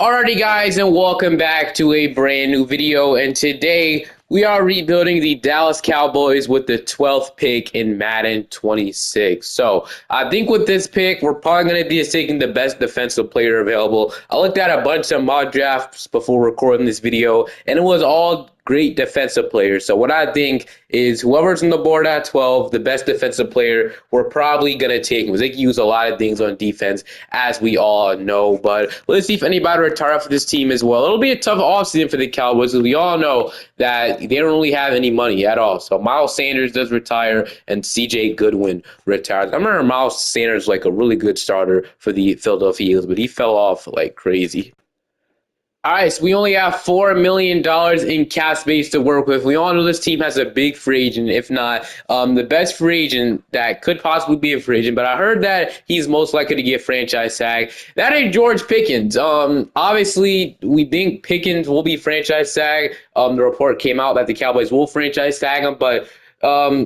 Alrighty guys, and welcome back to a brand new video, and today we are rebuilding the Dallas Cowboys with the 12th pick in Madden 26. So I think with this pick, we're probably going to be taking the best defensive player available. I looked at a bunch of mock drafts before recording this video, and it was all great defensive players. So what I think is whoever's on the board at 12, the best defensive player, we're probably going to take because they can use a lot of things on defense, as we all know. But let's see if anybody retire for this team as well. It'll be a tough offseason for the Cowboys because we all know that they don't really have any money at all. So Miles Sanders does retire and CJ Goodwin retires. I remember Miles Sanders like a really good starter for the Philadelphia Eagles, but he fell off like crazy. All right, so we only have $4 million in cap space to work with. We all know this team has a big free agent, if not the best free agent that could possibly be a free agent. But I heard that he's most likely to get franchise tag. That is George Pickens. Obviously, we think Pickens will be franchise tag. The report came out that the Cowboys will franchise tag him, but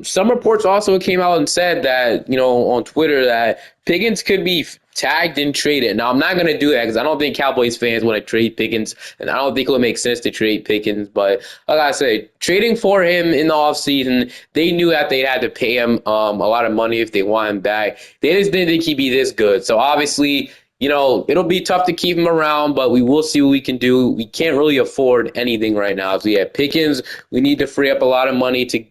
some reports also came out and said that, on Twitter that Pickens could be tagged and traded. Now, I'm not going to do that because I don't think Cowboys fans want to trade Pickens, and I don't think it would make sense to trade Pickens. But like I said, trading for him in the offseason, they knew that they had to pay him a lot of money if they want him back. They just didn't think he'd be this good. So obviously, it'll be tough to keep him around, but we will see what we can do. We can't really afford anything right now. So, yeah, Pickens, we need to free up a lot of money to,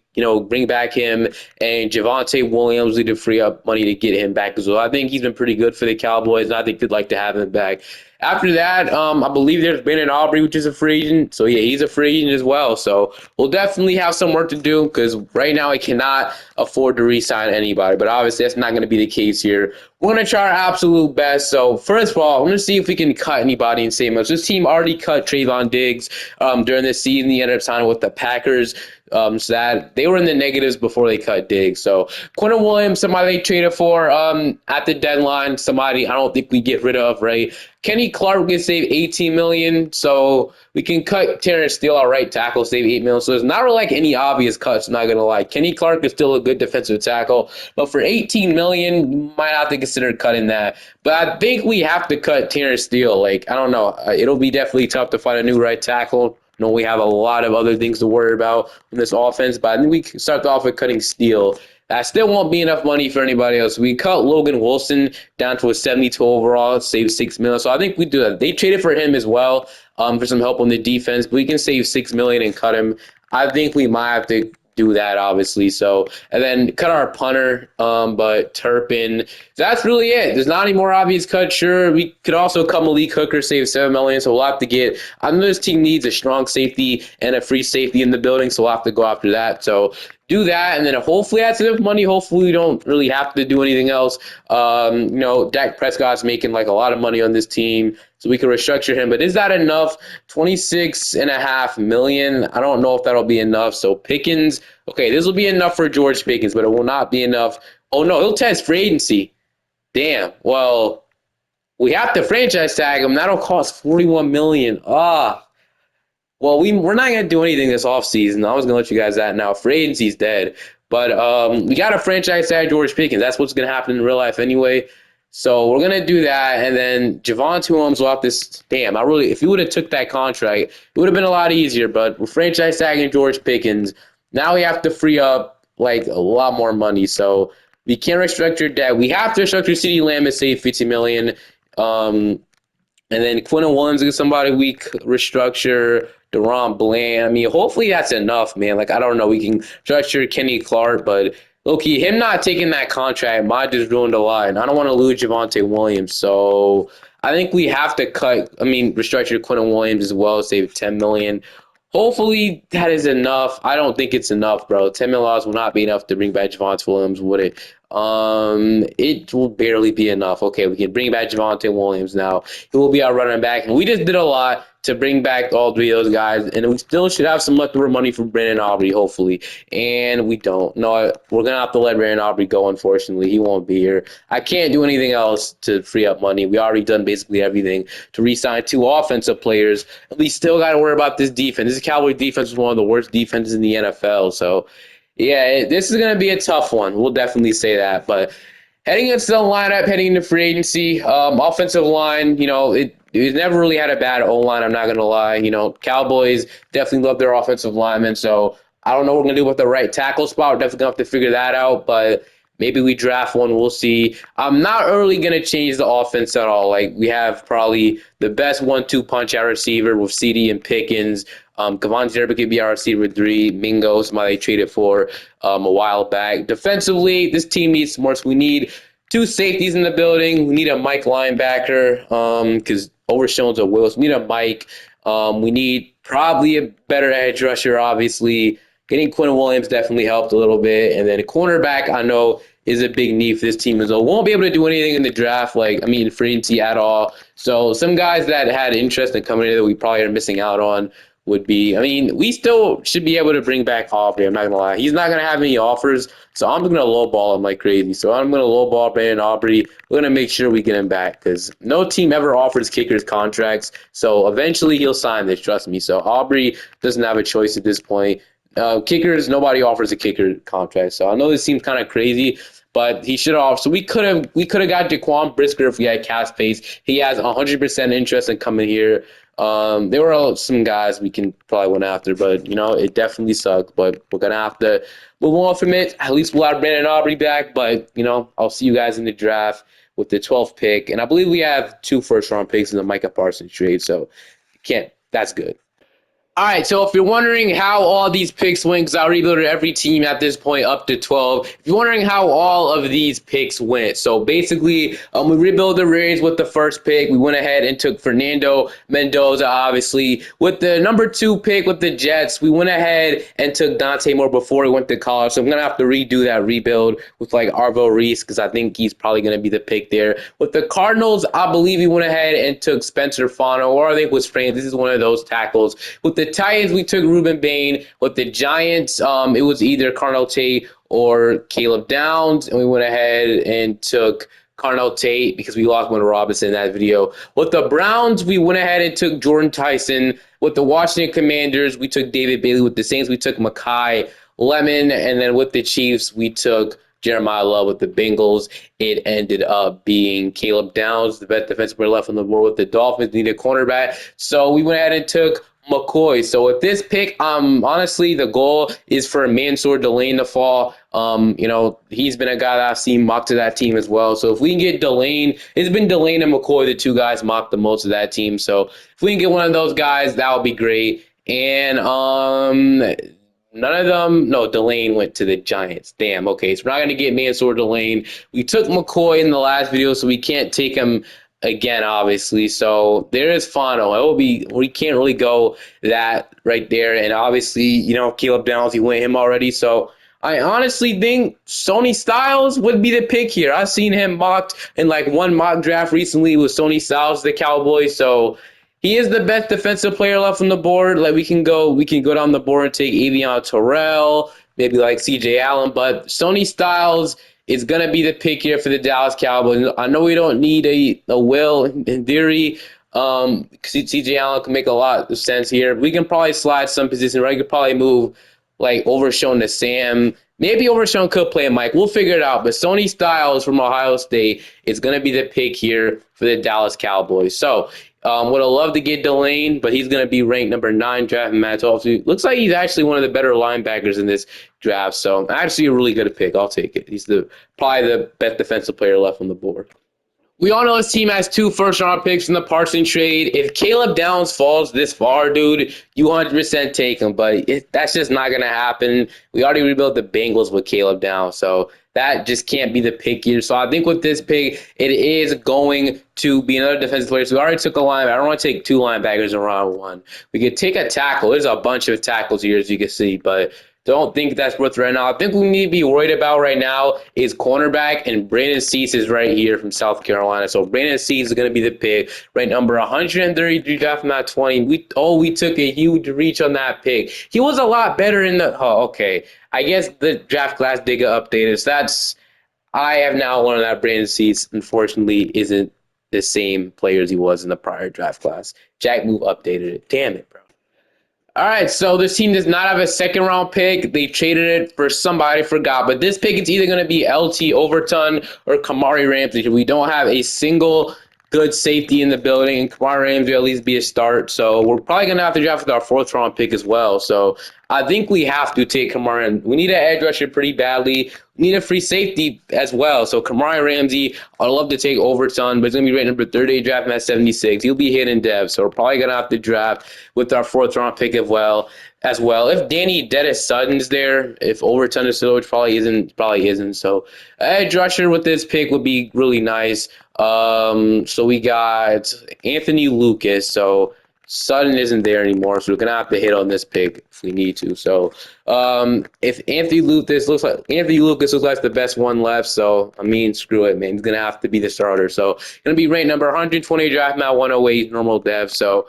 bring back him, and Javonte Williams need to free up money to get him back as well. I think he's been pretty good for the Cowboys, and I think they'd like to have him back. After that, I believe there's Brandon Aubrey, which is a free agent. So, yeah, he's a free agent as well. So, we'll definitely have some work to do because right now I cannot afford to re-sign anybody. But obviously, that's not going to be the case here. We're going to try our absolute best. So, first of all, I'm going to see if we can cut anybody and save much. This team already cut Trayvon Diggs during this season. He ended up signing with the Packers. So that they were in the negatives before they cut Diggs. So Quentin Williams, somebody they traded for at the deadline, somebody I don't think we get rid of, right? Kenny Clark gets saved $18 million, so we can cut Terrence Steele, our right tackle, save $8 million. So there's not really like any obvious cuts, not gonna lie. Kenny Clark is still a good defensive tackle, but for $18 million, you might have to consider cutting that. But I think we have to cut Terrence Steele. Like, I don't know. It'll be definitely tough to find a new right tackle. We have a lot of other things to worry about in this offense, but I think we can start off with cutting Steele. That still won't be enough money for anybody else. We cut Logan Wilson down to a 72 overall, save $6 million. So I think we do that. They traded for him as well for some help on the defense, but we can save $6 million and cut him. I think we might have to do that, obviously. So, and then cut our punter, but Turpin. That's really it. There's not any more obvious cuts. Sure, we could also cut Malik Hooker, save $7 million. So we'll have to get. I know this team needs a strong safety and a free safety in the building, so we'll have to go after that. So do that, and then hopefully that's enough money. Hopefully we don't really have to do anything else. Dak Prescott's making like a lot of money on this team, so we can restructure him. But is that enough? $26.5 million. I don't know if that'll be enough. So Pickens, okay, this will be enough for George Pickens, but it will not be enough. Oh no, he'll test free agency. Damn. Well, we have to franchise tag him. That'll cost $41 million. Well, we're not gonna do anything this offseason. I was gonna let you guys that now. Free agency's dead. But we got a franchise tag George Pickens. That's what's gonna happen in real life anyway. So we're gonna do that, and then Javonte Williams will have this. Damn, if you would have took that contract, it would have been a lot easier. But we're franchise tagging George Pickens. Now we have to free up like a lot more money. So we can't restructure debt. We have to restructure CeeDee Lamb and save $50 million. And then Quentin Williams is somebody we restructure. Deron Bland. I mean, hopefully that's enough, man. Like, I don't know. We can structure Kenny Clark, but low-key, him not taking that contract might just ruined a lot. And I don't want to lose Javonte Williams. So I think we have to restructure Quentin Williams as well, save $10 million. Hopefully that is enough. I don't think it's enough, bro. $10 million will not be enough to bring back Javonte Williams, would it? It will barely be enough. Okay, we can bring back Javonte Williams now. He will be our running back. And we just did a lot to bring back all three of those guys. And we still should have some leftover money from Brandon Aubrey, hopefully. And we don't. No, we're going to have to let Brandon Aubrey go, unfortunately. He won't be here. I can't do anything else to free up money. We already done basically everything to re-sign two offensive players. And we still got to worry about this defense. This Cowboys defense is one of the worst defenses in the NFL. So, yeah, this is going to be a tough one. We'll definitely say that. But heading into the lineup, heading into free agency, offensive line, He's never really had a bad O-line, I'm not going to lie. Cowboys definitely love their offensive linemen, so I don't know what we're going to do with the right tackle spot. We're definitely going to have to figure that out, but maybe we draft one. We'll see. I'm not really going to change the offense at all. Like, we have probably the best 1-2 punch out receiver with CD and Pickens. Kavon Zerba could be our receiver 3. Mingo, somebody they traded for a while back. Defensively, this team needs more. So we need two safeties in the building. We need a Mike linebacker because Overshown's a Wills. We need a Mike. We need probably a better edge rusher, obviously. Getting Quinn Williams definitely helped a little bit. And then a cornerback, I know, is a big need for this team as well. Won't be able to do anything in the draft, free agency at all. So some guys that had interest in coming in that we probably are missing out on would be, we still should be able to bring back Aubrey. I'm not going to lie. He's not going to have any offers, so I'm going to lowball him like crazy. So I'm going to lowball Brandon Aubrey. We're going to make sure we get him back because no team ever offers kickers contracts. So eventually he'll sign this, trust me. So Aubrey doesn't have a choice at this point. Kickers, nobody offers a kicker contract. So I know this seems kind of crazy, but he should offer. So we could have got Jaquan Brisker if we had cap space. He has 100% interest in coming here. There were some guys we can probably went after, but it definitely sucked. But we're gonna have to move on from it. At least we'll have Brandon Aubrey back. But I'll see you guys in the draft with the 12th pick, and I believe we have 2 first-round picks in the Micah Parsons trade. So that's good. All right, so if you're wondering how all these picks went, because I rebuilt every team at this point up to 12. If you're wondering how all of these picks went, so basically we rebuilt the Rays with the first pick. We went ahead and took Fernando Mendoza, obviously. With the number 2 pick with the Jets, we went ahead and took Dante Moore before he went to college. So I'm going to have to redo that rebuild with Arvo Reese because I think he's probably going to be the pick there. With the Cardinals, I believe we went ahead and took Spencer Fano, or I think it was Frank. This is one of those tackles. With the Titans, we took Ruben Bain. With the Giants, it was either Carnell Tate or Caleb Downs, and we went ahead and took Carnell Tate because we lost Wendell Robinson in that video. With the Browns, we went ahead and took Jordan Tyson. With the Washington Commanders, we took David Bailey. With the Saints, we took Makai Lemon. And then with the Chiefs, we took Jeremiah Love. With the Bengals, it ended up being Caleb Downs, the best defensive player left on the board. With the Dolphins, needed a cornerback. So we went ahead and took McCoy. So with this pick, honestly, the goal is for Mansour Delane to fall. He's been a guy that I've seen mocked to that team as well. So if we can get Delane, it's been Delane and McCoy, the 2 guys mocked the most of that team. So if we can get one of those guys, that would be great. And none of them, no, Delane went to the Giants. Damn, okay, so we're not going to get Mansour Delane. We took McCoy in the last video, so we can't take him again, obviously. So there is Fano. We can't really go that right there. And obviously, Caleb Downs, he went him already. So I honestly think Sony Styles would be the pick here. I've seen him mocked in one mock draft recently with Sony Styles, the Cowboys. So he is the best defensive player left on the board. We can go down the board and take Avion Terrell, maybe CJ Allen, but Sony Styles is going to be the pick here for the Dallas Cowboys. I know we don't need a Will in theory. CJ Allen can make a lot of sense here. We can probably slide some position, right? We could probably move Overshown to Sam. Maybe Overshown could play Mike. We'll figure it out. But Sony Styles from Ohio State is going to be the pick here for the Dallas Cowboys. So would have loved to get Delane, but he's going to be ranked number 9 draft in Matt 12. Looks like he's actually one of the better linebackers in this draft. So actually a really good pick. I'll take it. He's probably the best defensive player left on the board. We all know this team has 2 first-round picks in the Parsons trade. If Caleb Downs falls this far, dude, you 100% take him. But that's just not going to happen. We already rebuilt the Bengals with Caleb Downs, so that just can't be the pick here. So I think with this pick, it is going to be another defensive player. So we already took a linebacker. I don't want to take 2 linebackers in round 1. We could take a tackle. There's a bunch of tackles here, as you can see, but don't think that's worth right now. I think we need to be worried about right now is cornerback, and Brandon Cease is right here from South Carolina. So Brandon Cease is going to be the pick, right number 133 draft from that 20. We took a huge reach on that pick. He was a lot better in the. Oh, okay. I guess the draft class did get updated. So I have now learned that Brandon Cease, unfortunately, isn't the same player as he was in the prior draft class. Jack Move updated it. Damn it, bro. All right, so this team does not have a second-round pick. They traded it for somebody, forgot. But this pick, it's either going to be LT Overton or Kamari Ramsey. We don't have a single good safety in the building, and Kamar Ramsey will at least be a start. So we're probably gonna have to draft with our fourth round pick as well. So I think we have to take Kamar, and we need an edge rusher pretty badly. We need a free safety as well. So Kamar Ramsey, I'd love to take Overton, but it's gonna be rated number 38, draft him at 76. He'll be hit in dev, so we're probably gonna have to draft with our fourth round pick as well. If Danny Dennis Sutton's there, if Overton is still, which probably isn't. So edge rusher with this pick would be really nice. So we got Anthony Lucas. So Sutton isn't there anymore, so we're gonna have to hit on this pick if we need to. So if Anthony Lucas looks like the best one left, so I mean, screw it, man. He's gonna have to be the starter. So gonna be ranked number 120, draft now 108, normal dev. So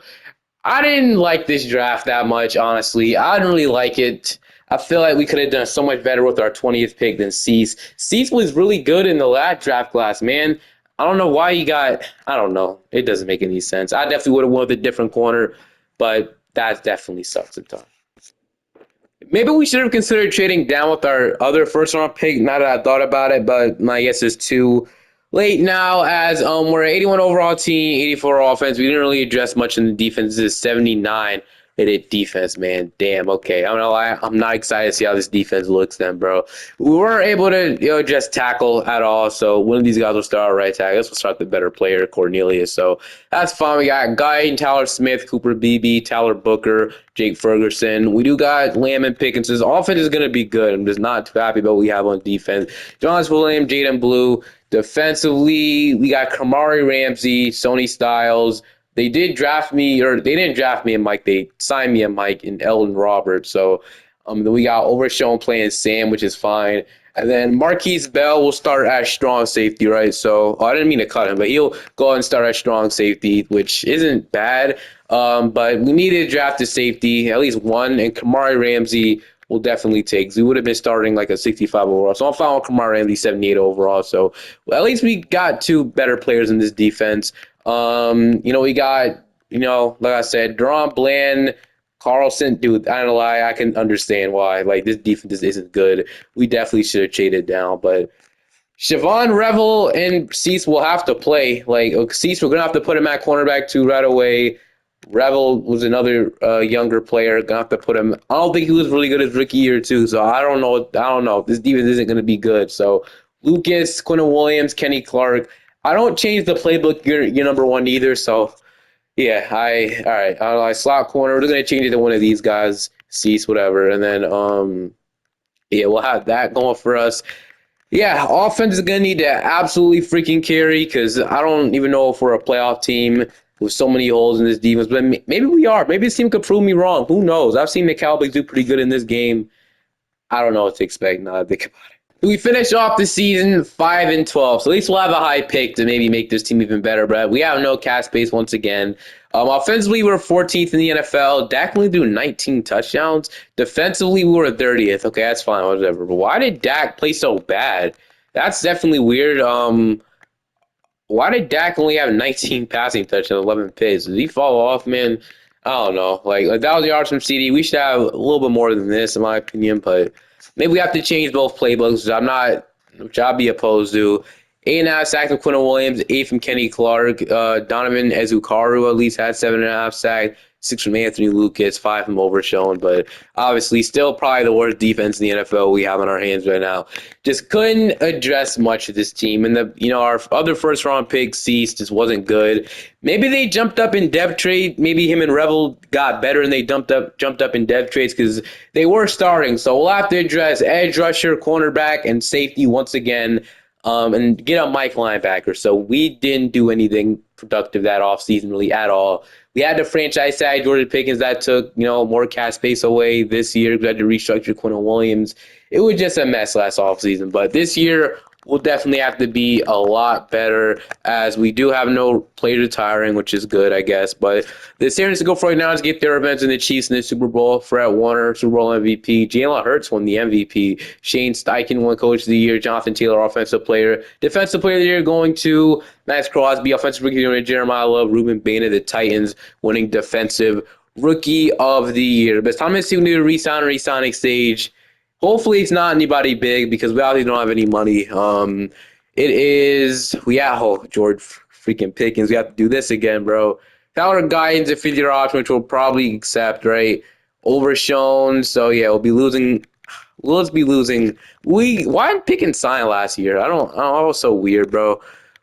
I didn't like this draft that much, honestly. I didn't really like it. I feel like we could have done so much better with our 20th pick than Cease. Cease was really good in the last draft class, man. I don't know why he got, I don't know. It doesn't make any sense. I definitely would have went with a different corner, but that definitely sucks a ton. Maybe we should have considered trading down with our other first round pick, now that I thought about it, but my guess is too late now, as we're an 81 overall team, 84 offense. We didn't really address much in the defense. This is 79 rated defense, man. Damn, okay. I'm not lie, I'm not excited to see how this defense looks then, bro. We weren't able to just tackle at all, so one of these guys will start our right tackle. This will start the better player, Cornelius. So that's fine. We got Guy, Tyler Smith, Cooper Beebe, Tyler Booker, Jake Ferguson. We do got Lamb and Pickens. This offense is going to be good. I'm just not too happy about what we have on defense. Jonas Williams, Jaden Blue. Defensively, we got Kamari Ramsey, Sony Styles. They didn't draft me and Mike. They signed me and Mike and Eldon Roberts. So then we got Overshown playing Sam, which is fine. And then Marquise Bell will start at strong safety, right? So I didn't mean to cut him, but he'll go ahead and start at strong safety, which isn't bad. But we needed to draft a safety, at least one, and Kamari Ramsey will definitely take. We would have been starting like a 65 overall. So I'm following Kamara Ramsey 78 overall. So at least we got two better players in this defense. We got, like I said, Deron Bland, Carlson, dude, I don't lie, I can understand why. Like, this defense isn't good. We definitely should have traded down, but Siobhan Revel and Cease will have to play. Like, Cease, we're going to have to put him at cornerback too right away. Revel was another younger player. Gonna have to put him. I don't think he was really good his rookie year too. So I don't know. This defense isn't going to be good. So Lucas, Quinton Williams, Kenny Clark. I don't change the playbook. You're number one either. So yeah, all right. I slot corner. We're going to change it to one of these guys. Cease, whatever, and then we'll have that going for us. Yeah, offense is going to need to absolutely freaking carry, because I don't even know if we're a playoff team with so many holes in this defense. But maybe we are. Maybe this team could prove me wrong. Who knows? I've seen the Cowboys do pretty good in this game. I don't know what to expect now that I think about it. We finish off the season 5-12, so at least we'll have a high pick to maybe make this team even better. But we have no cap space once again. Offensively, we're 14th in the NFL. Dak only threw 19 touchdowns. Defensively, we were 30th. Okay, that's fine, whatever. But why did Dak play so bad? That's definitely weird. Why did Dak only have 19 passing touchdowns, 11 picks? Did he fall off, man? I don't know. Like 1,000 yards from CD, we should have a little bit more than this, in my opinion. But maybe we have to change both playbooks, which I'd be opposed to. 8.5 sacks from Quinton Williams, 8 from Kenny Clark. Donovan Ezukaru at least had 7.5 sacks. 6 from Anthony Lucas, 5 from Overshown, but obviously still probably the worst defense in the NFL we have on our hands right now. Just couldn't address much of this team. And our other first round pick, Cease, just wasn't good. Maybe they jumped up in depth trade. Maybe him and Revel got better and they jumped up in depth trades, because they were starting. So we'll have to address edge rusher, cornerback, and safety once again. And get a Mike linebacker. So we didn't do anything productive that offseason really at all. We had to franchise tag Jordan Pickens. That took, more cap space away this year. We had to restructure Quinton Williams. It was just a mess last offseason. But this year, we'll definitely have to be a lot better, as we do have no players retiring, which is good, I guess. But the San Francisco 49ers get their revenge in the Chiefs in the Super Bowl. Fred Warner, Super Bowl MVP. Jalen Hurts won the MVP. Shane Steichen won Coach of the Year. Jonathan Taylor, Offensive Player. Defensive Player of the Year going to Max Crosby. Offensive Rookie of the Year, Jeremiah Love. Ruben Bain of the Titans winning Defensive Rookie of the Year. But Thomas Hill need to resigning stage. Hopefully it's not anybody big, because we obviously don't have any money. George freaking Pickens. We have to do this again, bro. Tyler Guyton's a fifth-year option, which we'll probably accept, right? Overshown. So yeah, we'll be losing. We'll be losing. Why did Pickens sign last year? I don't. That was so weird, bro.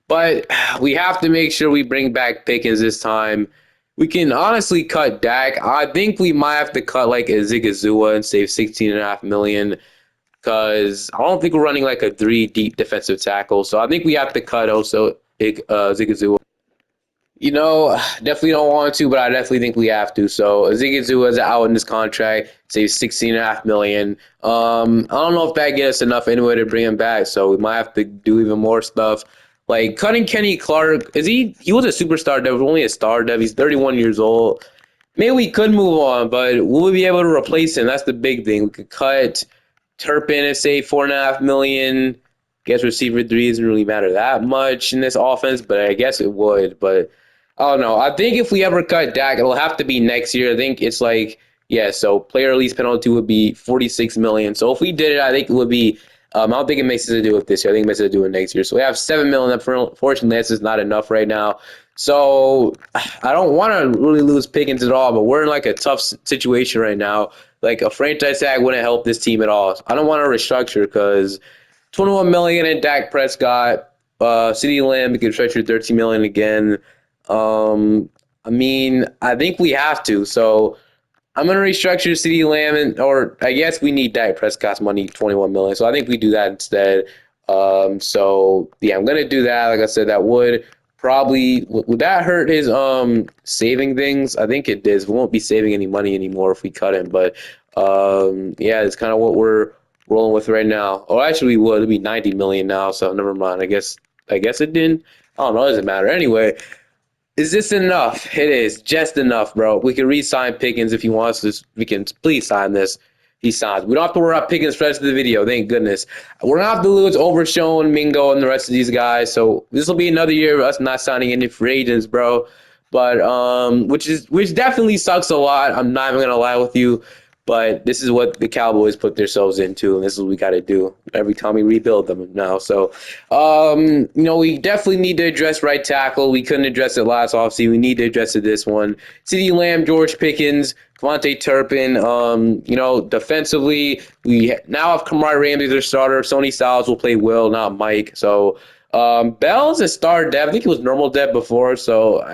But we have to make sure we bring back Pickens this time. We can honestly cut Dak. I think we might have to cut like a Zigazua and save 16.5 million because I don't think we're running like a three deep defensive tackle. So I think we have to cut also Zigazua. Definitely don't want to, but I definitely think we have to. So Zigazoo is out in this contract, saves 16.5 million. I don't know if that gets us enough anyway to bring him back. So we might have to do even more stuff. Like cutting Kenny Clark, he was a superstar dev, only a star dev. He's 31 years old. Maybe we could move on, but will we be able to replace him? That's the big thing. We could cut Turpin and save 4.5 million. Guess receiver three doesn't really matter that much in this offense, but I guess it would. But I don't know. I think if we ever cut Dak, it'll have to be next year. I think it's like, yeah, so player release penalty would be 46 million. So if we did it, I think it would be I don't think it makes sense to do it this year. I think it makes sense to do it next year. So we have 7 million. Unfortunately, this is not enough right now. So I don't want to really lose Pickens at all, but we're in like a tough situation right now. Like a franchise tag wouldn't help this team at all. I don't want to restructure because 21 million in Dak Prescott. CeeDee Lamb, we could restructure 13 million again. I mean, I think we have to. So I'm gonna restructure CeeDee Lamb, or I guess we need Dak Prescott's money, 21 million. So I think we do that instead. So yeah, I'm gonna do that. Like I said, that would probably would that hurt his saving things? I think it does. We won't be saving any money anymore if we cut him. But yeah, it's kind of what we're rolling with right now. Oh, actually, we would. It'd be 90 million now. So never mind. I guess it didn't. I don't know. It doesn't matter. Anyway, is this enough? It is just enough, bro. We can re-sign Pickens if he wants this. We can please sign this. He signs. We don't have to worry about Pickens for the rest of the video. Thank goodness. We're not have to lose Overshown, Mingo, and the rest of these guys. So this will be another year of us not signing any free agents, bro. But which definitely sucks a lot. I'm not even gonna lie with you. But this is what the Cowboys put themselves into, and this is what we got to do every time we rebuild them now. So, we definitely need to address right tackle. We couldn't address it last offseason. We need to address it this one. CeeDee Lamb, George Pickens, Devontae Turpin. Defensively, we now have Kamari Ramsey as our starter. Sony Styles will play Will, not Mike. So, Bell's a star dev. I think he was normal dev before, so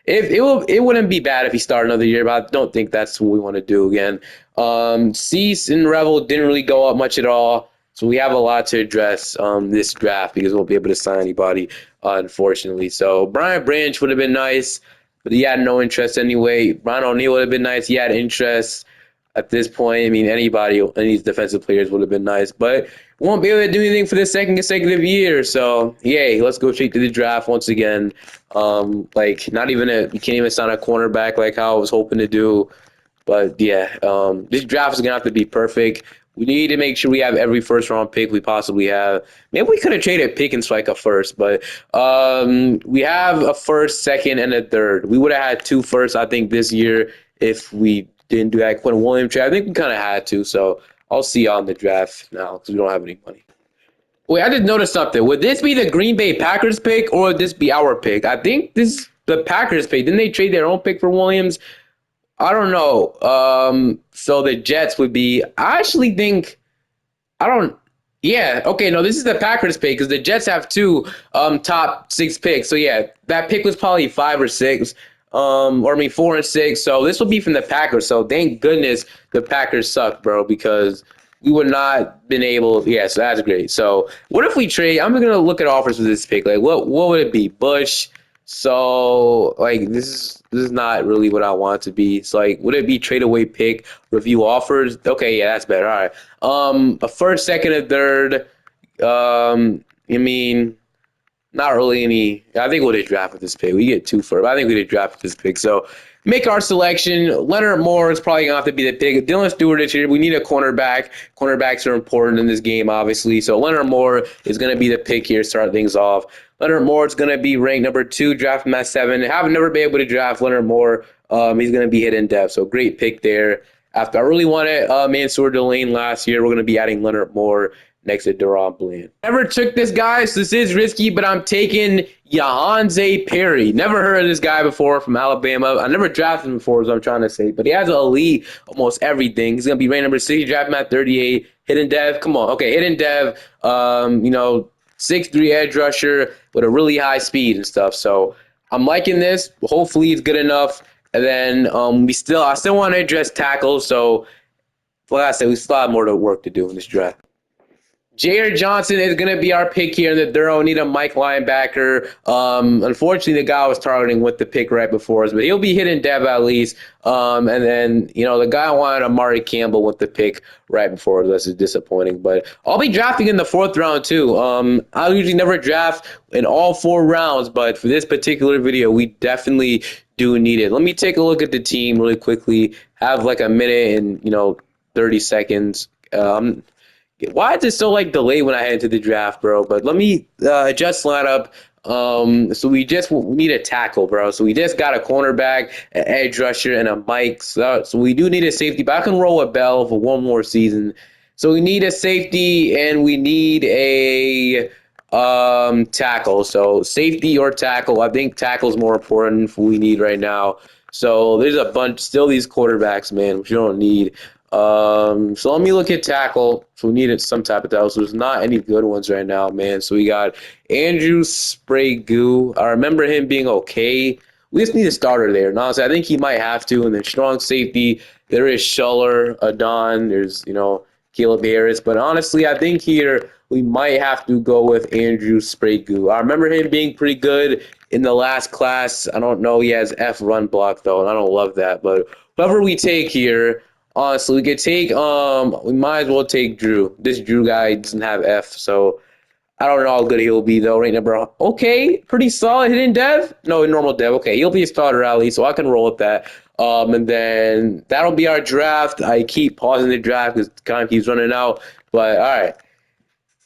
it wouldn't be bad if he started another year, but I don't think that's what we want to do again. Cease and Revel didn't really go up much at all, so we have a lot to address this draft because we won't be able to sign anybody, unfortunately. So Brian Branch would have been nice, but he had no interest anyway. Brian O'Neill would have been nice. He had interest at this point. I mean, any of these defensive players would have been nice, but won't be able to do anything for the second consecutive year. So, yay, let's go straight to the draft once again. Not even you can't even sign a cornerback like how I was hoping to do. But yeah, this draft is gonna have to be perfect. We need to make sure we have every first round pick we possibly have. Maybe we could have traded Pickens for like a first, but we have a first, second, and a third. We would have had two firsts, I think, this year if we didn't do that Quinn Williams trade. I think we kind of had to. So I'll see y'all in the draft now because we don't have any money. Wait, I just noticed something. Would this be the Green Bay Packers pick or would this be our pick? I think this is the Packers pick. Didn't they trade their own pick for Williams? I don't know. So the Jets would be. I actually think. I don't. Yeah. Okay. No, this is the Packers pick because the Jets have two top six picks. So yeah, that pick was probably 5 or 6. Or I mean 4 and 6. So this will be from the Packers. So thank goodness the Packers suck, bro, because we would not been able. Yeah. So that's great. So what if we trade? I'm gonna look at offers for this pick. Like what would it be? Bush. So like this is not really what I want it to be. So like would it be trade away pick, review offers? Okay, yeah, that's better. All right. A first, second, and third. I mean, not really any. I think we'll just draft with this pick. We get two first. I think we did draft with this pick. So make our selection. Leonard Moore is probably gonna have to be the pick. Dylan Stewart is here. We need a cornerback. Cornerbacks are important in this game, obviously. So Leonard Moore is gonna be the pick here. Start things off. Leonard Moore is going to be ranked number 2, draft him at 7. Have never been able to draft Leonard Moore. He's going to be hit in depth, so great pick there. After I really wanted Mansour Delane last year, we're going to be adding Leonard Moore next to Deron Bland. Never took this guy, so this is risky, but I'm taking Yahanze Perry. Never heard of this guy before from Alabama. I never drafted him before, is what I'm trying to say, but he has an elite almost everything. He's going to be ranked number 6. Draft him at 38. Hidden dev, come on. Okay, hidden dev, 6'3" edge rusher with a really high speed and stuff. So I'm liking this. Hopefully it's good enough. And then I still want to address tackles. So like I said, we still have more work to do in this draft. Jair Johnson is going to be our pick here in the third. We need a Mike linebacker. Unfortunately, the guy I was targeting with the pick right before us, but he'll be hitting Dev at least. And then, the guy wanted Amari Campbell with the pick right before us. This is disappointing, but I'll be drafting in the 4th round too. I usually never draft in all 4 rounds, but for this particular video, we definitely do need it. Let me take a look at the team really quickly. Have like a minute and, 30 seconds. Why is it so delayed when I head into the draft, bro? But let me adjust lineup. So we need a tackle, bro. So we just got a cornerback, an edge rusher, and a Mike. So we do need a safety, but I can roll with Bell for one more season. So we need a safety and we need a tackle. So safety or tackle. I think tackle is more important for what we need right now. So there's a bunch still these quarterbacks, man, which you don't need. So let me look at tackle. So we needed some type of tackle. So there's not any good ones right now, man. So we got Andrew Sprague. I remember him being okay. We just need a starter there. And honestly, I think he might have to. And then strong safety, there is Schuller, Adon. There's, Caleb Harris. But honestly, I think here we might have to go with Andrew Sprague. I remember him being pretty good in the last class. I don't know. He has F run block, though, and I don't love that. But whoever we take here, honestly, we could take we might as well take Drew. This Drew guy doesn't have F, so I don't know how good he'll be though. Right number pretty solid hidden dev. No, normal dev. Okay, he'll be a starter at least, so I can roll with that. And then that'll be our draft. I keep pausing the draft because time keeps running out. But all right,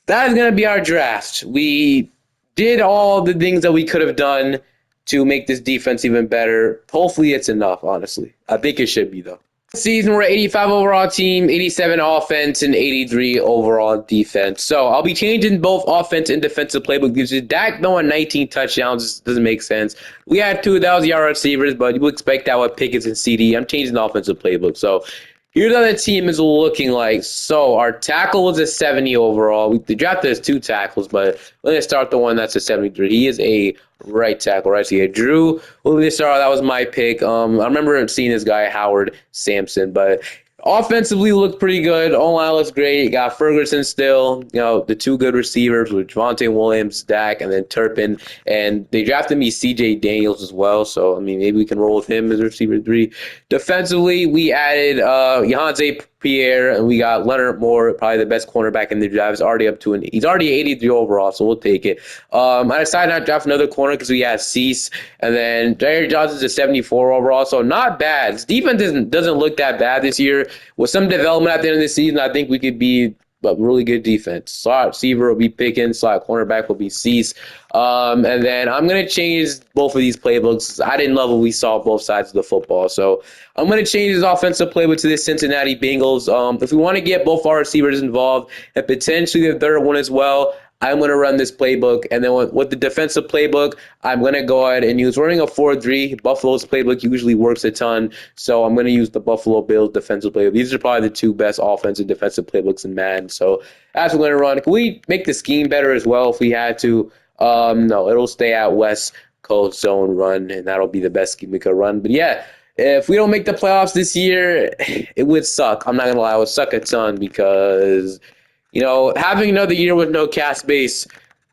that is gonna be our draft. We did all the things that we could have done to make this defense even better. Hopefully, it's enough. Honestly, I think it should be though. Season, we're 85 overall team, 87 offense, and 83 overall defense. So I'll be changing both offense and defensive playbook because Dak throwing 19 touchdowns doesn't make sense. We had 2,000-yard receivers, but you would expect that with Pickens and CD. I'm changing the offensive playbook. So here's how the team is looking like. So our tackle was a 70 overall. We drafted as 2 tackles, but let's start the one that's a 73. He is a right tackle, right? So yeah, Drew, that was my pick. I remember seeing this guy, Howard Sampson, but offensively looked pretty good. O-line looks great. You got Ferguson still, the 2 good receivers with Javonte Williams, Dak, and then Turpin. And they drafted me CJ Daniels as well. So, maybe we can roll with him as receiver 3. Defensively, we added Yahanze Pierre, and we got Leonard Moore, probably the best cornerback in the draft. He's already 83 overall, so we'll take it. I decided not to draft another corner because we had Cease, and then Jair Johnson's a 74 overall, so not bad. This defense doesn't look that bad this year. With some development at the end of the season, I think we could be a really good defense. Slot receiver will be Pickens, slot cornerback will be Cease. And then I'm going to change both of these playbooks. I didn't love what we saw both sides of the football. So I'm going to change his offensive playbook to the Cincinnati Bengals. If we want to get both our receivers involved and potentially the third one as well, I'm going to run this playbook. And then with the defensive playbook, I'm going to go ahead and use running a 4-3. Buffalo's playbook usually works a ton. So I'm going to use the Buffalo Bills defensive playbook. These are probably the 2 best offensive defensive playbooks in Madden. So that's what we're going to run. Can we make the scheme better as well if we had to? No, it'll stay at West Coast zone run, and that'll be the best scheme we could run. But yeah, if we don't make the playoffs this year, it would suck. I'm not going to lie. It would suck a ton because having another year with no cap space,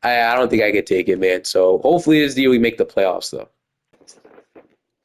I don't think I could take it, man. So hopefully this year we make the playoffs, though.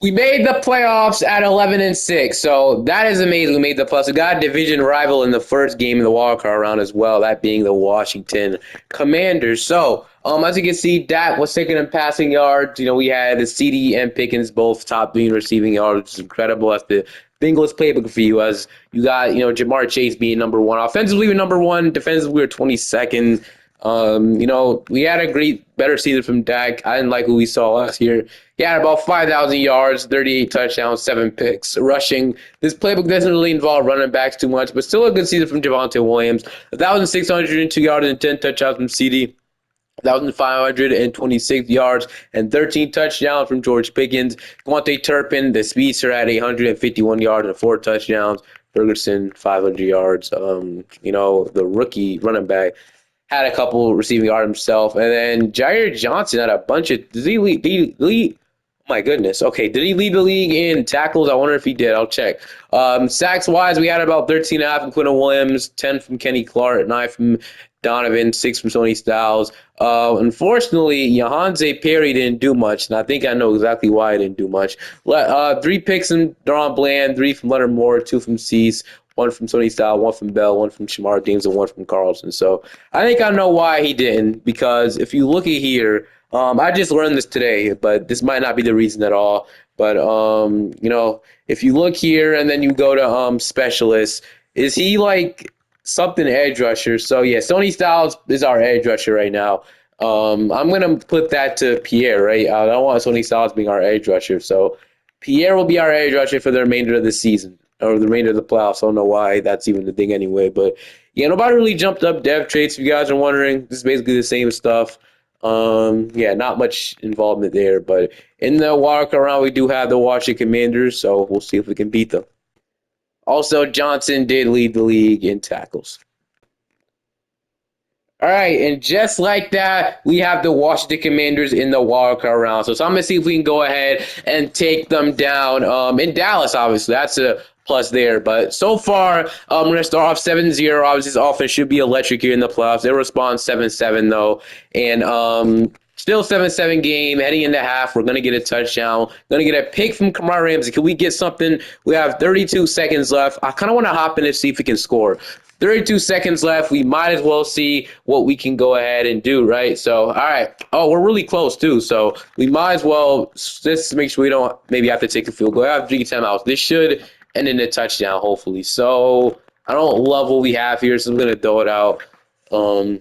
We made the playoffs at 11-6, so that is amazing. We made the playoffs. We got a division rival in the first game of the wildcard round as well, that being the Washington Commanders. So, as you can see, Dak was second in passing yards. We had the CD and Pickens both top 3 receiving yards, which is incredible. That's the Bengals playbook for you, as you got, Jamar Chase being number 1. Offensively, we're number 1. Defensively, we're 22nd. We had a better season from Dak. I didn't like what we saw last year. He had about 5,000 yards, 38 touchdowns, 7 picks, rushing. This playbook doesn't really involve running backs too much, but still a good season from Javonte Williams. 1,602 yards and 10 touchdowns from CD. 1,526 yards and 13 touchdowns from George Pickens. Quante Turpin, the speedster, had 851 yards and 4 touchdowns. Ferguson, 500 yards. The rookie running back had a couple receiving yards himself. And then Jair Johnson had a bunch of. Does he lead? Oh my goodness. Okay. Did he lead the league in tackles? I wonder if he did. I'll check. Sacks wise, we had about 13 and a half from Quinton Williams, 10 from Kenny Clark, 9 from Donovan, 6 from Sony Styles. Unfortunately, Johanze Perry didn't do much, and I think I know exactly why he didn't do much. 3 picks from Deron Bland, 3 from Leonard Moore, 2 from Cease, 1 from Sony Styles, 1 from Bell, 1 from Shamar James, and 1 from Carlson. So I think I know why he didn't, because if you look at here, I just learned this today, but this might not be the reason at all. But if you look here and then you go to specialists, is he like something edge rusher? So yeah, Sony Styles is our edge rusher right now. I'm gonna put that to Pierre, right? I don't want Sony Styles being our edge rusher, so Pierre will be our edge rusher for the remainder of the season or the remainder of the playoffs. I don't know why that's even the thing anyway, but yeah, nobody really jumped up dev traits. If you guys are wondering, this is basically the same stuff. Yeah, not much involvement there, but in the walk around, we do have the Washington Commanders, so we'll see if we can beat them. Also, Johnson did lead the league in tackles. All right, and just like that, we have the Washington Commanders in the wild card round. So I'm gonna see if we can go ahead and take them down. In Dallas, obviously, that's a plus there. But so far, we're gonna start off 7-0. Obviously, this offense should be electric here in the playoffs. They respond 7-7 though, and still 7-7 game. Heading into half, we're gonna get a touchdown. Gonna get a pick from Kamar Ramsey. Can we get something? We have 32 seconds left. I kind of want to hop in and see if we can score. 32 seconds left. We might as well see what we can go ahead and do, right? So, all right. Oh, we're really close, too. So, we might as well just make sure we don't maybe have to take a field goal. I have 3 timeouts. This should end in a touchdown, hopefully. So, I don't love what we have here, so I'm going to throw it out.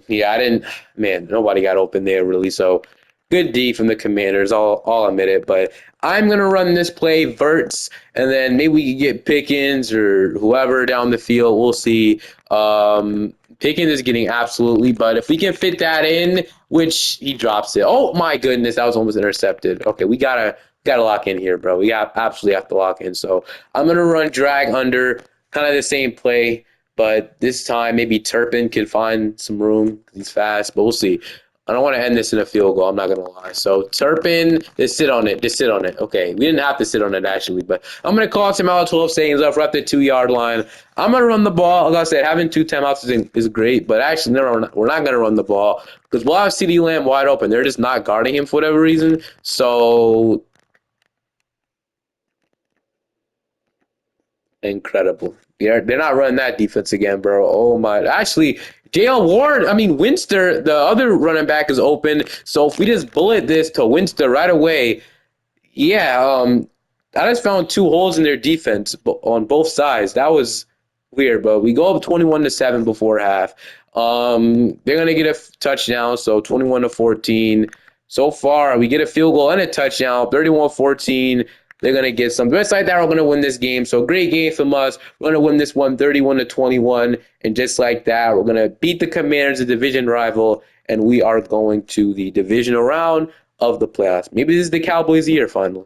Yeah, I didn't, man, nobody got open there, really. So, good D from the Commanders. I'll admit it. But I'm going to run this play, Verts, and then maybe we can get Pickens or whoever down the field. We'll see. Pickens is getting absolutely, but if we can fit that in, which he drops it. Oh my goodness, that was almost intercepted. Okay, we gotta lock in here, bro. We absolutely have to lock in. So I'm gonna run drag under, kind of the same play, but this time maybe Turpin can find some room. He's fast, but we'll see. I don't want to end this in a field goal. I'm not gonna lie. So Turpin, just sit on it. Just sit on it. Okay, we didn't have to sit on it actually, but I'm gonna call some out 12 seconds left. We're at the 2 yard line. I'm gonna run the ball. Like I said, having 2 timeouts is great, but actually, no, we're not gonna run the ball because we'll have CeeDee Lamb wide open. They're just not guarding him for whatever reason. So incredible. They're not running that defense again, bro. Oh my! Actually, Jalen Ward. I mean, Winster, the other running back, is open. So if we just bullet this to Winster right away, yeah, I just found 2 holes in their defense on both sides. That was weird, but we go up 21-7 before half. They're gonna get a touchdown, so 21-14. So far, we get a field goal and a touchdown, 31-14. They're gonna get some. Just like that, we're gonna win this game. So great game from us. We're gonna win this one, 31-21, and just like that, we're gonna beat the Commanders, the division rival, and we are going to the divisional round of the playoffs. Maybe this is the Cowboys' year finally.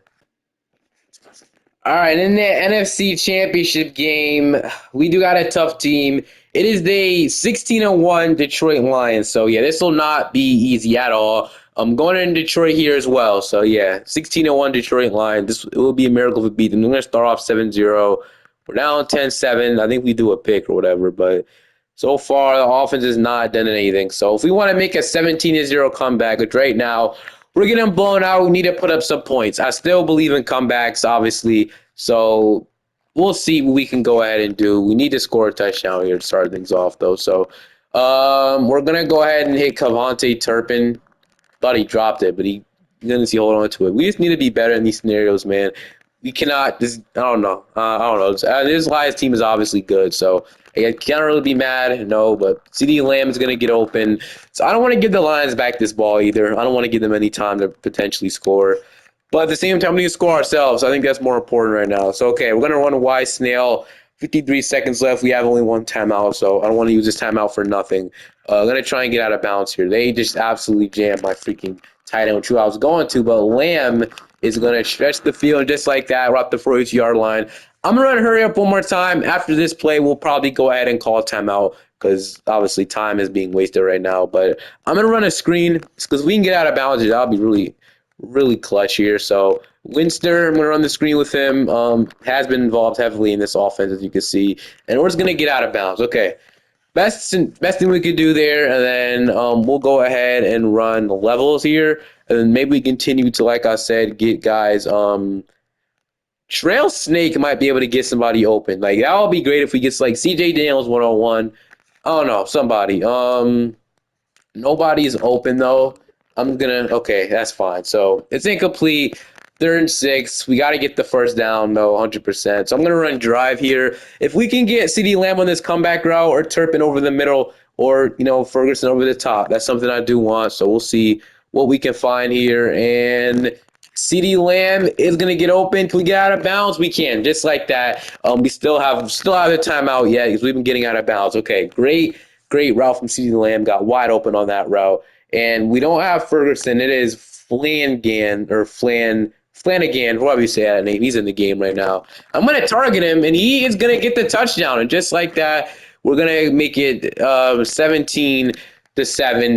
All right, in the NFC Championship game, we do got a tough team. It is the 16-1 Detroit Lions. So yeah, this will not be easy at all. I'm going in Detroit here as well. So yeah, 16-1 Detroit Lions. It will be a miracle if we beat them. We're going to start off 7-0. We're down 10-7. I think we do a pick or whatever, but so far the offense has not done anything. So if we want to make a 17-0 comeback, which right now we're getting blown out. We need to put up some points. I still believe in comebacks, obviously. So we'll see what we can go ahead and do. We need to score a touchdown here to start things off, though. So we're going to go ahead and hit Cavante Turpin. Thought he dropped it, but he didn't see hold on to it. We just need to be better in these scenarios, man. we cannot. I don't know. I don't know. This Lions team is obviously good, so I can't really be mad. No, but CD Lamb is going to get open, so I don't want to give the Lions back this ball either. I don't want to give them any time to potentially score. But at the same time, we need to score ourselves. I think that's more important right now. So, okay, we're going to run a wide snail. 53 seconds left. We have only one timeout, so I don't want to use this timeout for nothing. I'm going to try and get out of bounds here. They just absolutely jammed my freaking tight end, true I was going to, but Lamb is going to stretch the field just like that, right up the 42-yard line. I'm going to hurry up one more time. After this play, we'll probably go ahead and call timeout because obviously time is being wasted right now. But I'm going to run a screen because we can get out of bounds. That'll be really, really clutch here. So Winster, I'm going to run the screen with him. Has been involved heavily in this offense, as you can see. And we're just going to get out of bounds. Okay. Best thing we could do there, and then we'll go ahead and run levels here, and then maybe we continue to, like I said, get guys. Trail Snake might be able to get somebody open. Like that would be great if we get like CJ Daniels 1-on-1. I don't know, somebody. Nobody's open though. Okay, that's fine. So it's incomplete. 3rd and 6. We got to get the first down though, 100%. So I'm gonna run drive here. If we can get CD Lamb on this comeback route or Turpin over the middle or Ferguson over the top, that's something I do want. So we'll see what we can find here. And CD Lamb is gonna get open. Can we get out of bounds? We can, just like that. We still have the timeout yet because we've been getting out of bounds. Okay, great route from CD Lamb. Got wide open on that route. And we don't have Ferguson. It is Flanagan, whoever you say that name. He's in the game right now. I'm going to target him, and he is going to get the touchdown. And just like that, we're going to make it 17-7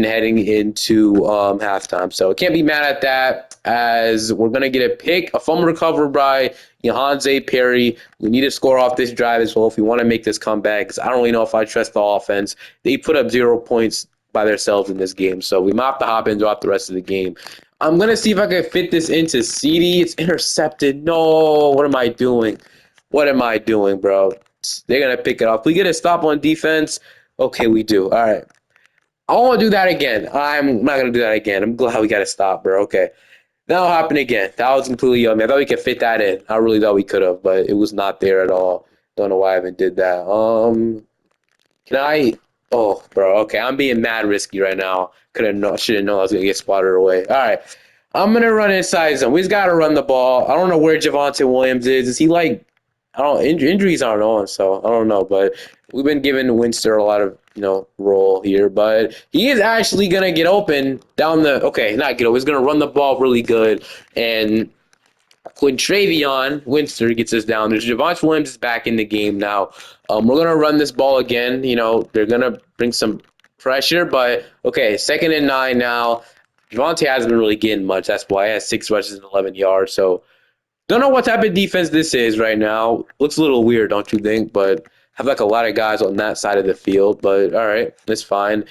heading into halftime. So can't be mad at that, as we're going to get a fumble recovery by Yohanze Perry. We need to score off this drive as well if we want to make this comeback, because I don't really know if I trust the offense. They put up 0 points by themselves in this game, so we might have to hop in throughout the rest of the game. I'm going to see if I can fit this into CD. It's intercepted. No, what am I doing? What am I doing, bro? They're going to pick it up. We get a stop on defense. Okay, we do. All right. I won't do that again. I'm not going to do that again. I'm glad we got to stop, bro. Okay. That'll happen again. That was completely yummy. I thought we could fit that in. I really thought we could have, but it was not there at all. Don't know why I even did that. Can I? Oh, bro. Okay, I'm being mad risky right now. Should have known I was gonna get spotted away. All right, I'm gonna run inside zone. We just gotta run the ball. I don't know where Javonte Williams is. Is he like? I don't. Injuries aren't on, so I don't know. But we've been giving Winster a lot of role here, but he is actually gonna get open down the. Okay, not get open. He's gonna run the ball really good, and when Travion Winster gets us down, there's Javonte Williams is back in the game now. We're gonna run this ball again. They're gonna bring some pressure, but okay, 2nd and 9 now. Javonte hasn't been really getting much. That's why he has 6 rushes and 11 yards. So don't know what type of defense this is right now. Looks a little weird, don't you think? But have like a lot of guys on that side of the field. But all right, that's fine.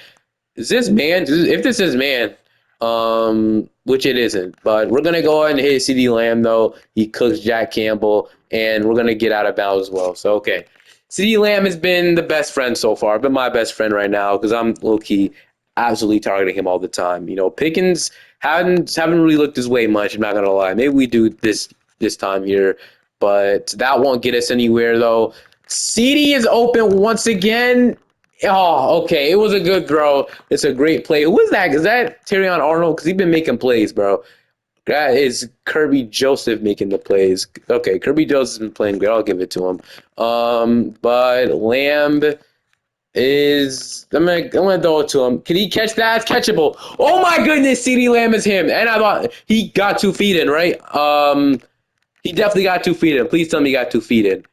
Is this man? If this is man, which it isn't, but we're gonna go ahead and hit CD Lamb though. He cooks Jack Campbell, and we're gonna get out of bounds as well. So okay, CD Lamb has been the best friend so far. Been my best friend right now because I'm low key absolutely targeting him all the time. Pickens haven't really looked his way much. I'm not gonna lie. Maybe we do this time here, but that won't get us anywhere though. CD is open once again. Oh, okay. It was a good throw. It's a great play. Who is that? Is that Terrion Arnold? Because he's been making plays, bro. That is Kirby Joseph making the plays. Okay, Kirby Joseph's been playing great. I'll give it to him. But Lamb is. I'm gonna throw it to him. Can he catch that? It's catchable. Oh my goodness, CD Lamb is him. And I thought he got 2 feet in, right? He definitely got 2 feet in. Please tell me he got 2 feet in.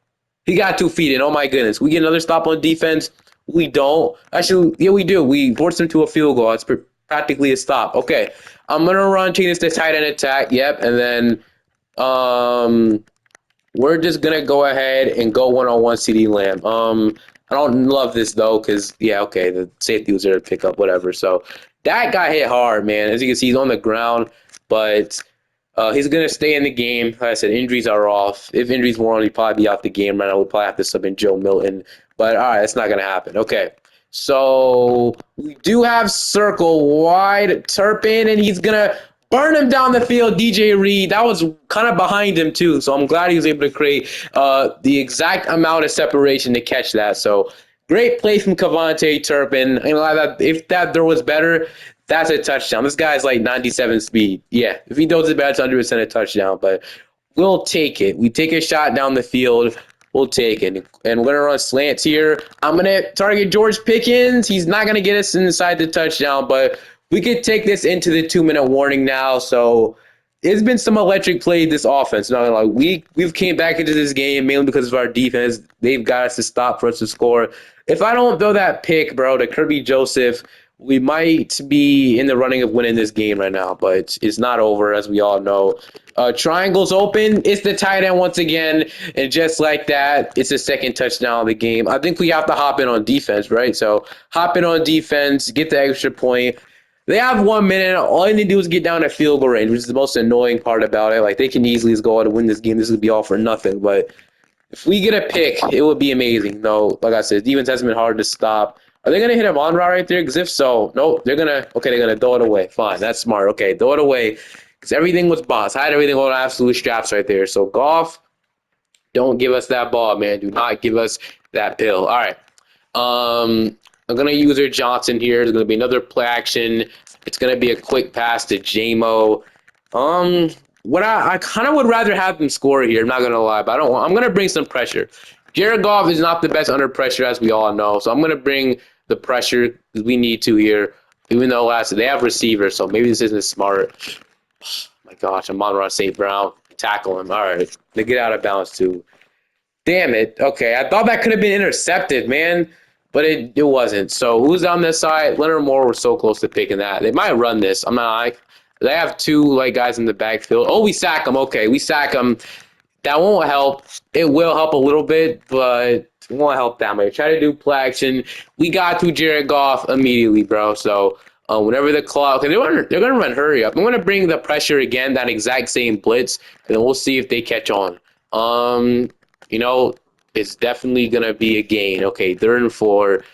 He got 2 feet in. Oh my goodness. We get another stop on defense. We don't. Actually, yeah, we do. We force him to a field goal. It's practically a stop. Okay. I'm going to change this to tight end attack. Yep. And then we're just going to go ahead and go one-on-one CD Lamb. I don't love this, though, because, yeah, okay, the safety was there to pick up, whatever. So that guy hit hard, man. As you can see, he's on the ground, but he's going to stay in the game. Like I said, injuries are off. If injuries weren't on, he'd probably be out the game right now. We'll probably have to sub in Joe Milton. But, all right, that's not going to happen. Okay. So we do have circle wide Turpin, and he's going to Burn him down the field, DJ Reed. That was kind of behind him too, so I'm glad he was able to create the exact amount of separation to catch that. So great play from Cavante Turpin. You know, if that throw was better, that's a touchdown. This guy's like 97 speed. Yeah, if he throws it better, it's 100% a touchdown. But we'll take it. We take a shot down the field. We'll take it. And we're going to run slants here. I'm going to target George Pickens. He's not going to get us inside the touchdown, but we could take this into the 2-minute warning now. So it's been some electric play this offense. Not like we've came back into this game mainly because of our defense. They've got us to stop for us to score. If I don't throw that pick, bro, to Kirby Joseph, we might be in the running of winning this game right now, but it's not over, as we all know. Triangle's open. It's the tight end once again, and just like that, it's the second touchdown of the game. I think we have to hop in on defense, right? So hop in on defense, get the extra point. They have 1 minute. All they need to do is get down to field goal range, which is the most annoying part about it. Like, they can easily just go out and win this game. This would be all for nothing. But if we get a pick, it would be amazing. No, like I said, defense has been hard to stop. Are they going to hit a Monra right there? Because if so, no, they're going to throw it away. Fine, that's smart. Okay, throw it away. Because everything was boss. I had everything on absolute straps right there. So, Goff, don't give us that ball, man. Do not give us that pill. All right. I'm going to use her Johnson here. There's going to be another play action. It's going to be a quick pass to JMO. What I kind of would rather have them score here. I'm not going to lie, but I'm going to bring some pressure. Jared Goff is not the best under pressure, as we all know. So I'm going to bring the pressure because we need to here. Even though they have receivers, so maybe this isn't smart. Oh my gosh, I'm on Ross St. Brown. Tackle him. All right. They get out of bounds too. Damn it. Okay, I thought that could have been intercepted, man. But it wasn't. So who's on this side? Leonard Moore was so close to picking that. They might run this. I'm not like they have two guys in the backfield. Oh, we sack them. Okay, we sack them. That won't help. It will help a little bit, but it won't help that much. Try to do play action. We got to Jared Goff immediately, bro. So whenever the clock, they're gonna run hurry up. I'm gonna bring the pressure again, that exact same blitz, and then we'll see if they catch on. It's definitely gonna be a gain. Okay, 3rd and 4.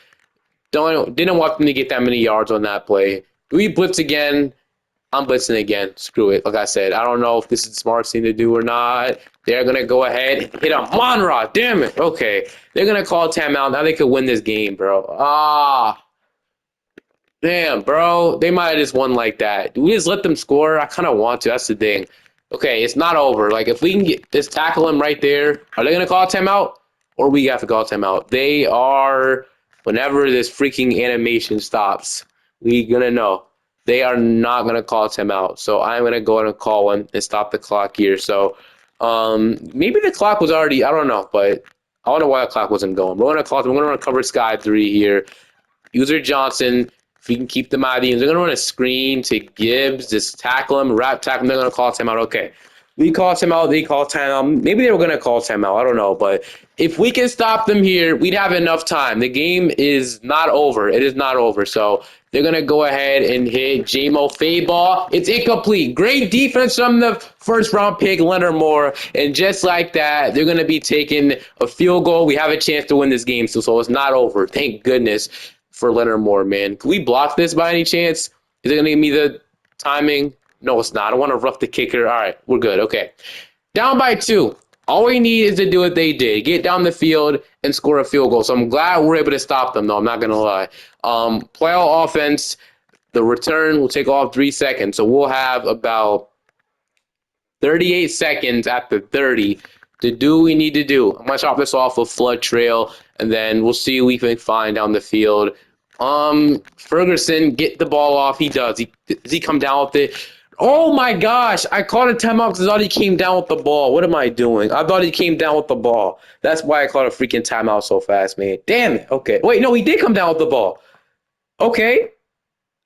Didn't want them to get that many yards on that play. Do we blitz again? I'm blitzing again. Screw it. Like I said, I don't know if this is the smart thing to do or not. They're gonna go ahead, hit a Monra. Damn it. Okay, they're gonna call timeout. Now they could win this game, bro. Damn, bro. They might have just won like that. Do we just let them score? I kind of want to. That's the thing. Okay, it's not over. Like, if we can just tackle him right there, are they gonna call timeout? Or we have to call timeout. They are, whenever this freaking animation stops, we gonna know. They are not gonna call timeout. So I'm gonna go ahead and call one and stop the clock here. So maybe the clock was already, I don't know, but I don't know why the clock wasn't going. We're gonna run cover Sky 3 here. User Johnson, if we can keep them out of the end, they're gonna run a screen to Gibbs, just tackle him, wrap tackle him, they're gonna call timeout. Okay. We call timeout, they call timeout. Maybe they were going to call timeout. I don't know. But if we can stop them here, we'd have enough time. The game is not over. It is not over. So they're going to go ahead and hit JMO fade ball. It's incomplete. Great defense from the first-round pick, Leonard Moore. And just like that, they're going to be taking a field goal. We have a chance to win this game. So it's not over. Thank goodness for Leonard Moore, man. Can we block this by any chance? Is it going to give me the timing? No, it's not. I don't want to rough the kicker. All right, we're good. Okay. Down by 2. All we need is to do what they did. Get down the field and score a field goal. So I'm glad we're able to stop them, though. I'm not going to lie. Play all offense. The return will take off 3 seconds. So we'll have about 38 seconds after 30 to do what we need to do. I'm going to chop this off with Flood Trail, and then we'll see what we can find down the field. Ferguson, get the ball off. He does. Does he come down with it? Oh my gosh, I caught a timeout because I thought he came down with the ball. What am I doing? I thought he came down with the ball. That's why I caught a freaking timeout so fast, man. Damn it. Okay. Wait, no, he did come down with the ball. Okay.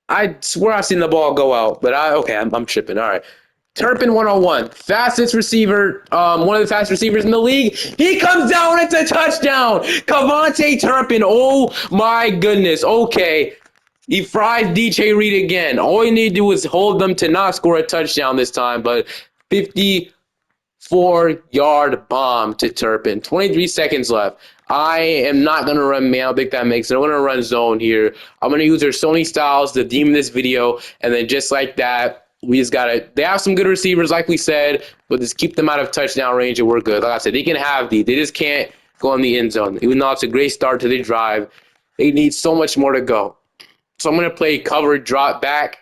I swear I seen the ball go out, but I'm tripping. All right. Turpin 101. Fastest receiver, one of the fastest receivers in the league. He comes down, it's a touchdown. Cavante Turpin. Oh my goodness. Okay. He fries DJ Reed again. All you need to do is hold them to not score a touchdown this time, but 54-yard bomb to Turpin. 23 seconds left. I am not going to run man. I don't think that makes it. I'm going to run zone here. I'm going to use their Sony Styles to deem this video, and then just like that, We just gotta. They have some good receivers, like we said, but just keep them out of touchdown range, and we're good. Like I said, they can have these. They just can't go in the end zone. Even though it's a great start to the drive, they need so much more to go. So I'm gonna play cover, drop back,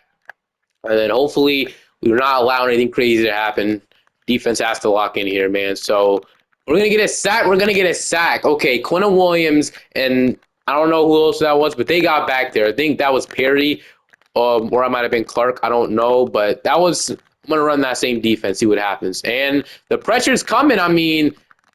and then hopefully we're not allowing anything crazy to happen. Defense has to lock in here, man. So we're gonna get a sack. We're gonna get a sack. Okay, Quinton Williams and I don't know who else that was, but they got back there. I think that was Perry, or I might have been Clark. I don't know, but that was. I'm gonna run that same defense, see what happens. And the pressure's coming. I mean,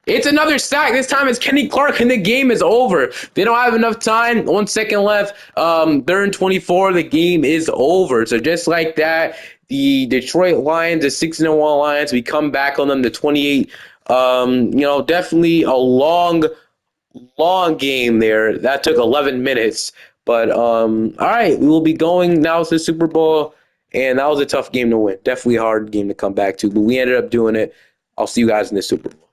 it's another sack. This time it's Kenny Clark, and the game is over. They don't have enough time. 1 second left. They're in 24. The game is over. So just like that, the Detroit Lions, the 6-1 Lions, we come back on them. The 28. Definitely a long game there. That took 11 minutes. But all right, we will be going now to the Super Bowl, and that was a tough game to win. Definitely a hard game to come back to, but we ended up doing it. I'll see you guys in the Super Bowl.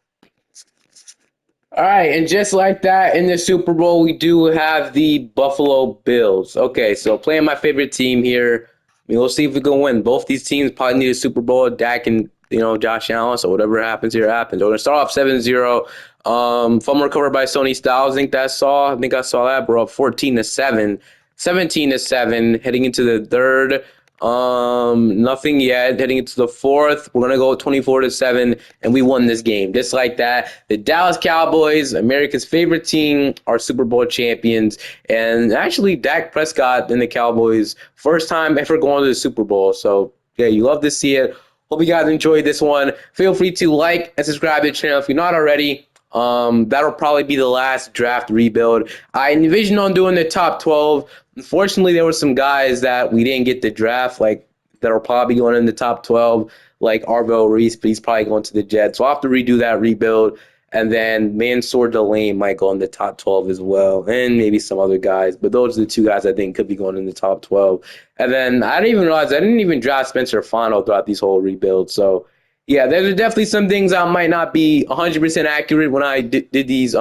All right, and just like that, in the Super Bowl, we do have the Buffalo Bills. Okay, so playing my favorite team here. I mean, we'll see if we can win. Both these teams probably need a Super Bowl. Dak and Josh Allen. So whatever happens here happens. We're gonna start off 7-0. Fumble recovered by Sony Styles. I think I saw that. We're up 14-7, 17-7, heading into the third. Nothing yet. Heading into the fourth, we're gonna go 24-7, and we won this game just like that. The Dallas Cowboys, America's favorite team, are Super Bowl champions, and actually Dak Prescott and the Cowboys first time ever going to the Super Bowl. So yeah, you love to see it. Hope you guys enjoyed this one. Feel free to like and subscribe to the channel if you're not already. That'll probably be the last draft rebuild. I envision on doing the top 12. Unfortunately, there were some guys that we didn't get the draft, like that are probably going in the top 12, like Arvell Reese, but he's probably going to the Jets. So I'll have to redo that rebuild. And then Mansour Delane might go in the top 12 as well, and maybe some other guys. But those are the two guys I think could be going in the top 12. And then I didn't even realize I didn't even draft Spencer Fano throughout these whole rebuilds. So yeah, there's definitely some things I might not be 100% accurate when I did these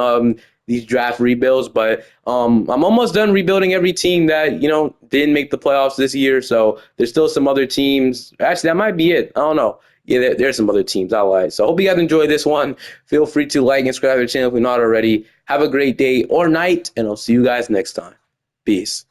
draft rebuilds, but I'm almost done rebuilding every team that didn't make the playoffs this year. So there's still some other teams. Actually, that might be it. I don't know. Yeah, there's some other teams. I lied. So I hope you guys enjoyed this one. Feel free to like and subscribe to the channel if you're not already. Have a great day or night, and I'll see you guys next time. Peace.